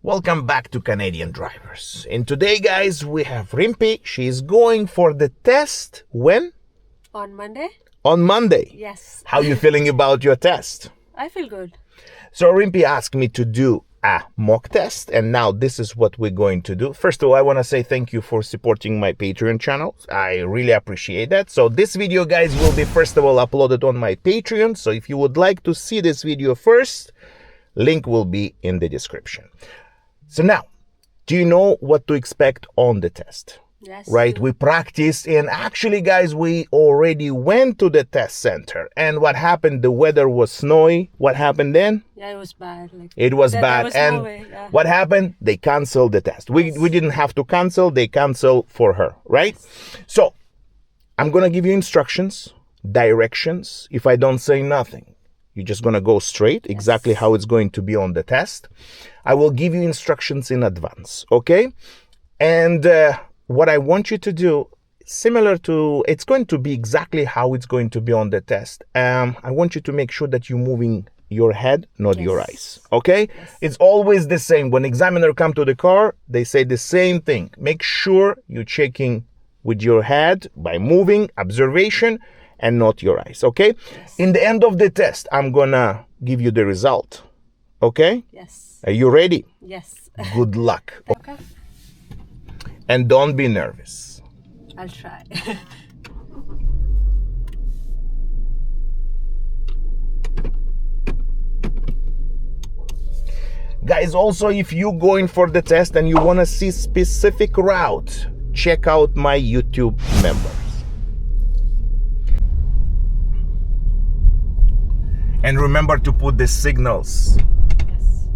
Welcome back to Canadian Drivers. And today, guys, we have Rimpi. She's going for the test when? On Monday? On Monday. Yes. How you feeling about your test? I feel good. So Rimpi asked me to do a mock test, and now this is what we're going to do. First of all, I want to say thank you for supporting my Patreon channel. I really appreciate that. So this video, guys, will be first of all uploaded on my Patreon. So if you would like to see this video first, link will be in the description. So now, do you know what to expect on the test? Yes. Right? We practiced, and actually, guys, we already went to the test center. And what happened? The weather was snowy. What happened then? Yeah, it was bad. It was bad. There was And no way, yeah. what happened? They canceled the test. We didn't have to cancel. They canceled for her, right? So I'm going to give you instructions, directions. If I don't say nothing, you're just going to go straight, exactly how it's going to be on the test. I will give you instructions in advance, okay? And what I want you to do, similar to, it's going to be exactly how it's going to be on the test. I want you to make sure that you're moving your head, not your eyes, okay? It's always the same. When examiner come to the car, they say the same thing. Make sure you're checking with your head by moving, observation, and not your eyes, okay? In the end of the test, I'm gonna give you the result, okay? Yes. Are you ready? Yes. Good luck. Okay. And don't be nervous. I'll try. Guys, also, if you're going for the test and you want to see specific route, check out my YouTube members. And remember to put the signals. Yes.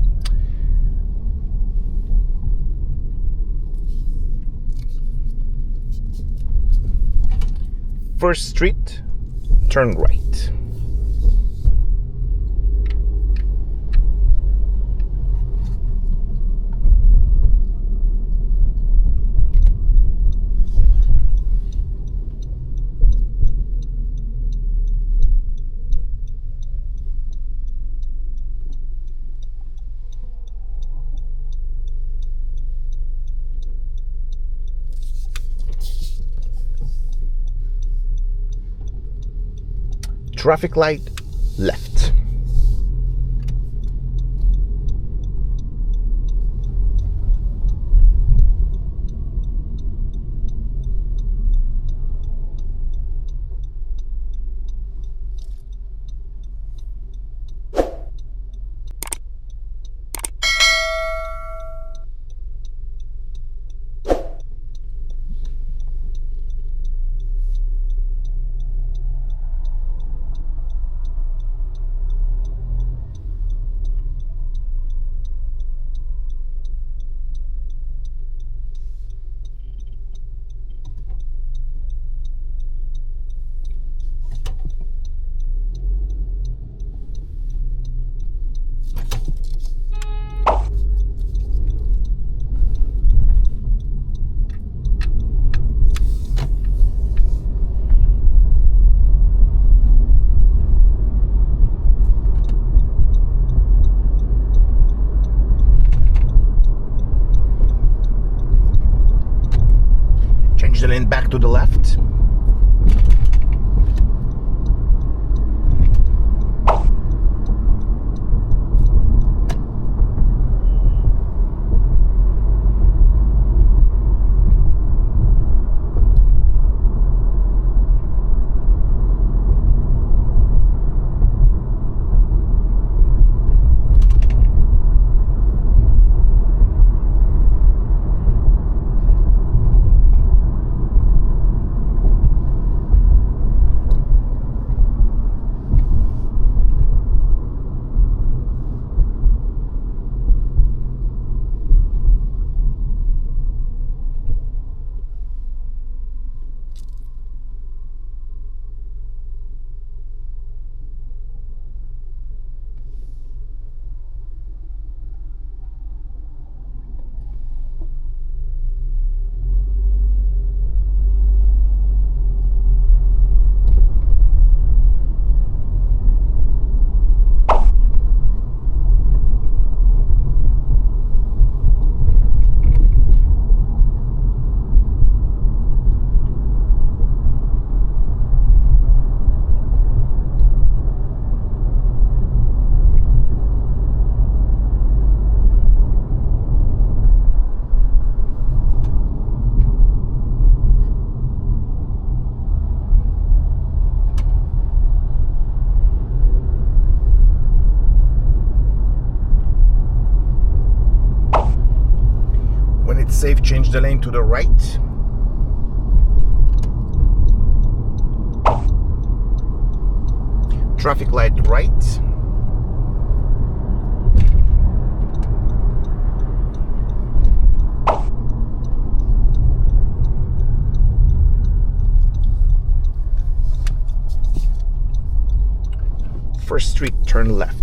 First street, turn right. Traffic light, left. Change the lane back to the left. safe, change the lane to the right. Traffic light right. First street, turn left.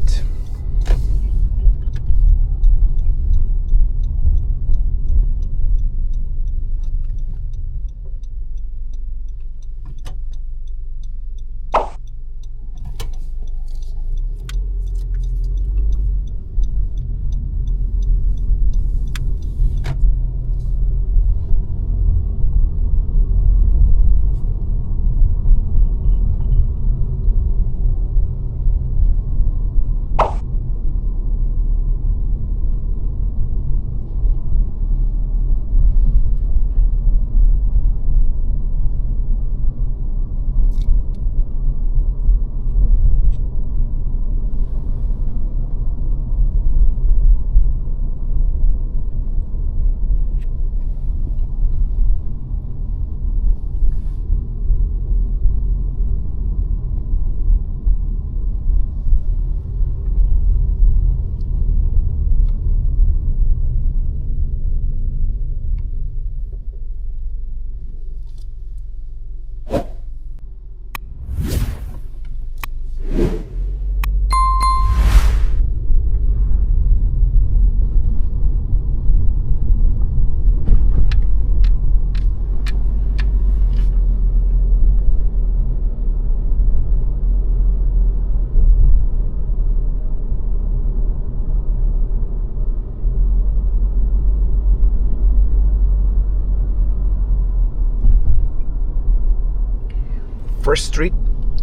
First street,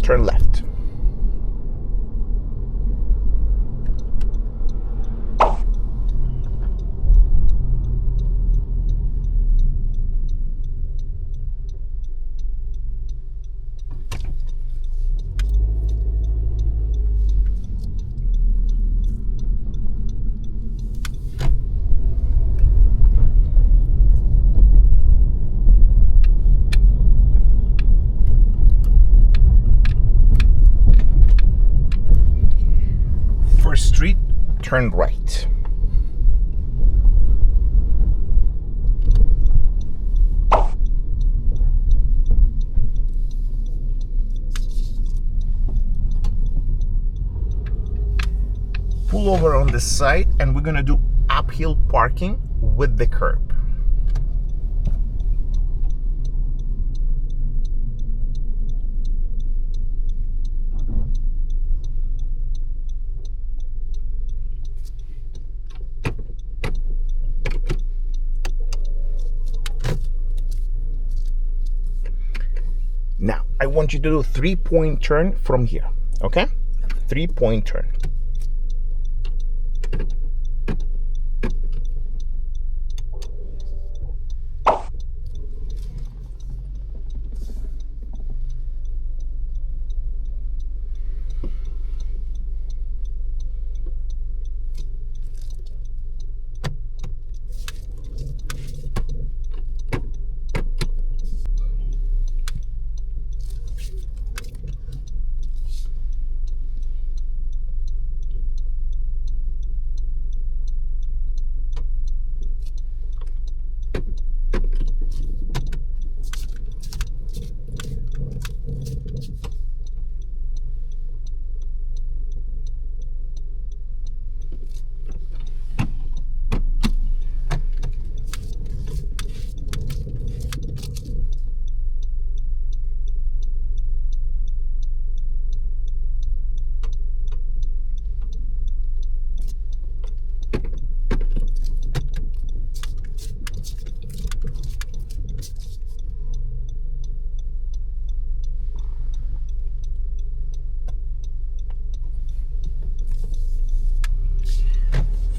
turn left. First street, turn right. Pull over on the side and we're gonna do uphill parking with the curb. Now, I want you to do a 3-point turn from here, okay? 3-point turn.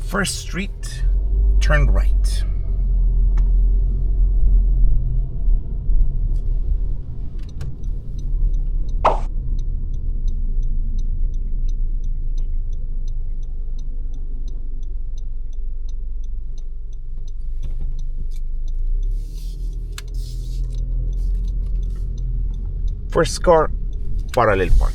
First street, turn right. First car, parallel park.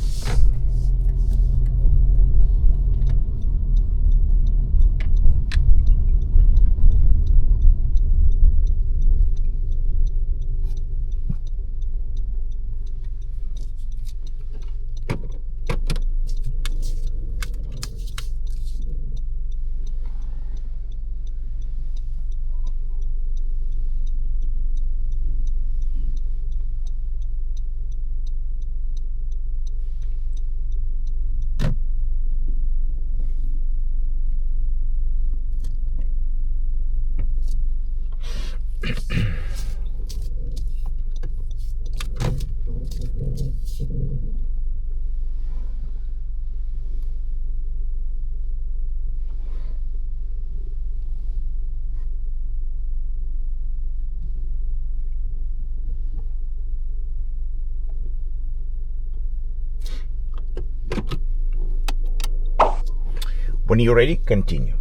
When you're ready, continue.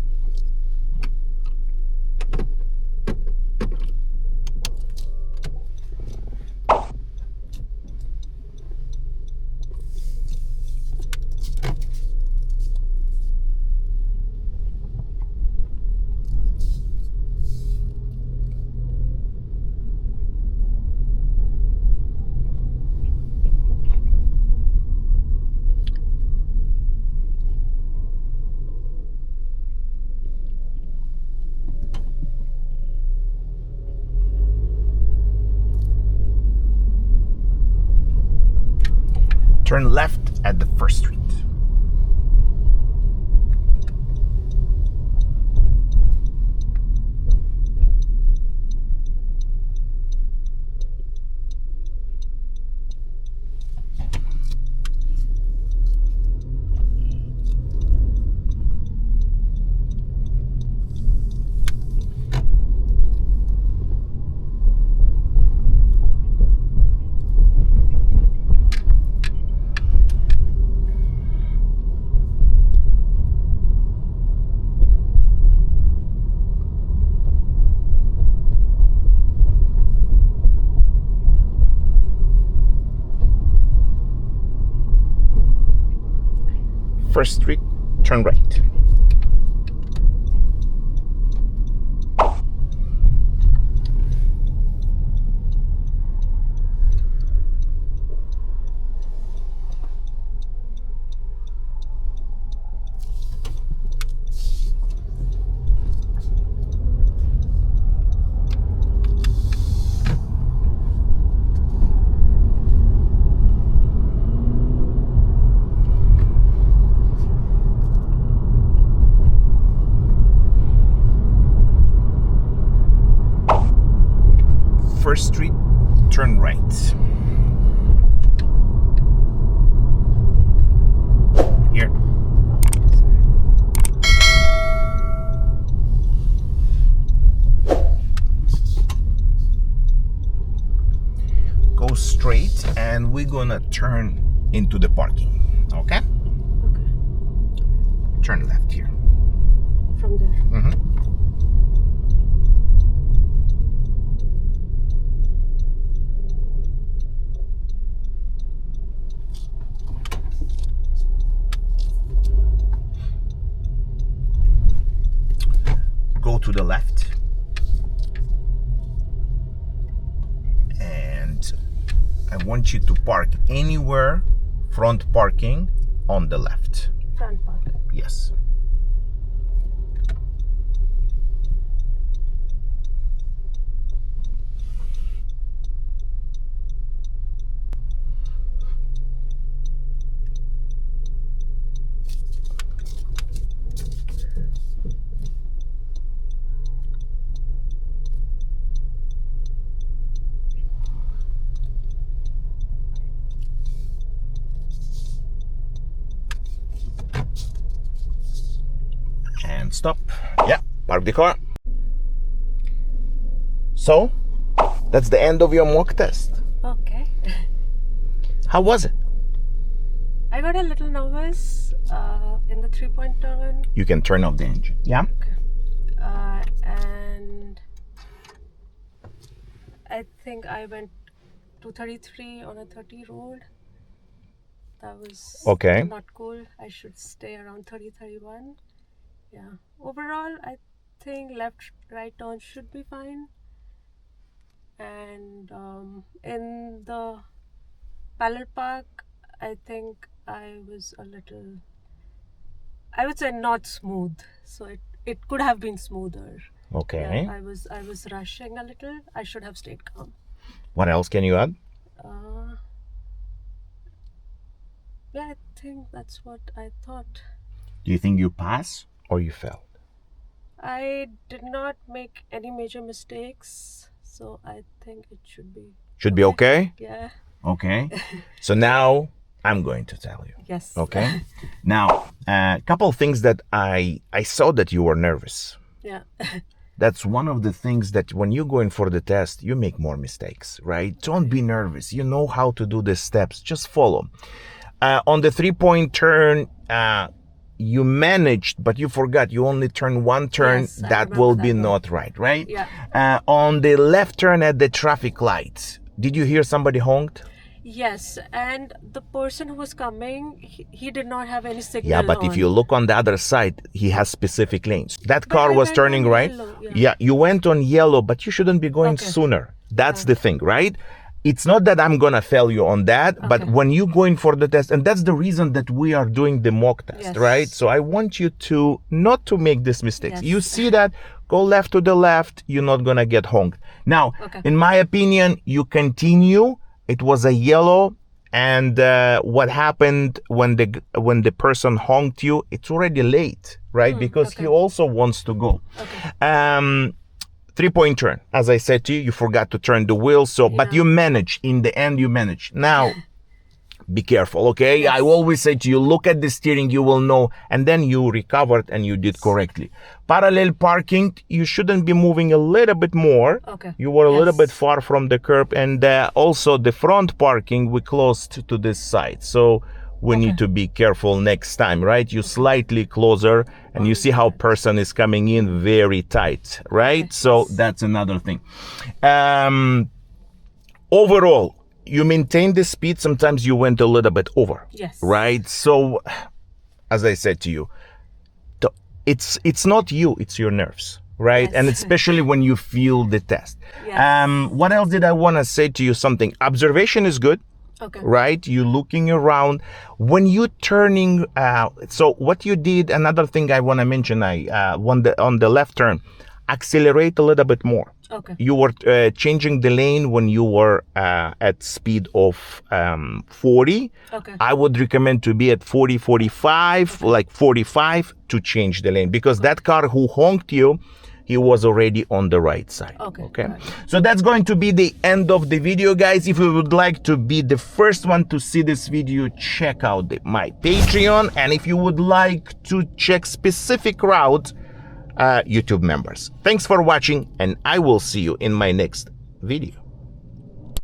Turn left at the first street. First street, turn right. First street, turn right. Here. Go straight and we're gonna turn into the parking, okay? Okay. Turn left here. From there. Mm-hmm. Go to the left and I want you to park anywhere front parking on the left. Front park. Yes. And stop. Yeah, park the car. So, that's the end of your mock test. Okay. How was it? I got a little nervous in the 3-point turn. You can turn off the engine. Yeah? And I think I went 233 on a 30 road. That was Okay. not cool. I should stay around 30, 31. Yeah. Overall, I think left, right turn should be fine. And in the parallel park, I think I was a little, I would say not smooth. So it could have been smoother. Okay. Yeah, I was rushing a little. I should have stayed calm. What else can you add? Yeah, I think that's what I thought. Do you think you pass or you failed? I did not make any major mistakes, so I think it should be. Should be okay? Yeah. Okay. So now I'm going to tell you. Yes. Okay. Now, a couple of things that I saw that you were nervous. Yeah. That's one of the things that when you go in for the test, you make more mistakes, right? Don't be nervous. You know how to do the steps. Just follow. On the 3-point turn, you managed, but you forgot. You only turned one turn. Yes, I that remember will that be one. not right, right? Yeah. On the left turn at the traffic lights, did you hear somebody honked? Yes, and the person who was coming, he did not have any signal. Yeah, but if on. you look on the other side, he has specific lanes. That car I was went turning on right. yellow, Yeah, you went on yellow, but you shouldn't be going Okay. sooner. That's the thing, right? It's not that I'm gonna fail you on that, but when you go in for the test, and that's the reason that we are doing the mock test, Yes. right? So I want you to not to make these mistakes. Yes. You see that, go left to the left, you're not gonna get honked. Now, in my opinion, you continue. It was a yellow. And what happened when the person honked you? It's already late, right? Because he also wants to go. 3-point turn. As I said to you, you forgot to turn the wheel. So, but you manage. In the end, you manage. Now, be careful, okay? I always say to you, look at the steering, you will know. And then you recovered and you did correctly. Parallel parking, you shouldn't be moving a little bit more. Okay. You were a little bit far from the curb. And also the front parking, we closed to this side. So we need to be careful next time, right? You slightly closer and you see how person is coming in very tight, right? So that's another thing. Overall, you maintained the speed. Sometimes you went a little bit over. Yes. Right? So, as I said to you, it's not you, it's your nerves. Right? Yes. And especially when you feel the test. Yes. What else did I want to say to you? Something. Observation is good. Okay. Right? You looking around. When you turning, so what you did, another thing I want to mention, on the left turn, accelerate a little bit more. Okay. You were changing the lane when you were at speed of 40. Okay. I would recommend to be at 40, 45, like 45 to change the lane because that car who honked you, he was already on the right side. Okay. So that's going to be the end of the video, guys. If you would like to be the first one to see this video, check out my Patreon. And if you would like to check specific routes, YouTube members. Thanks for watching, and I will see you in my next video.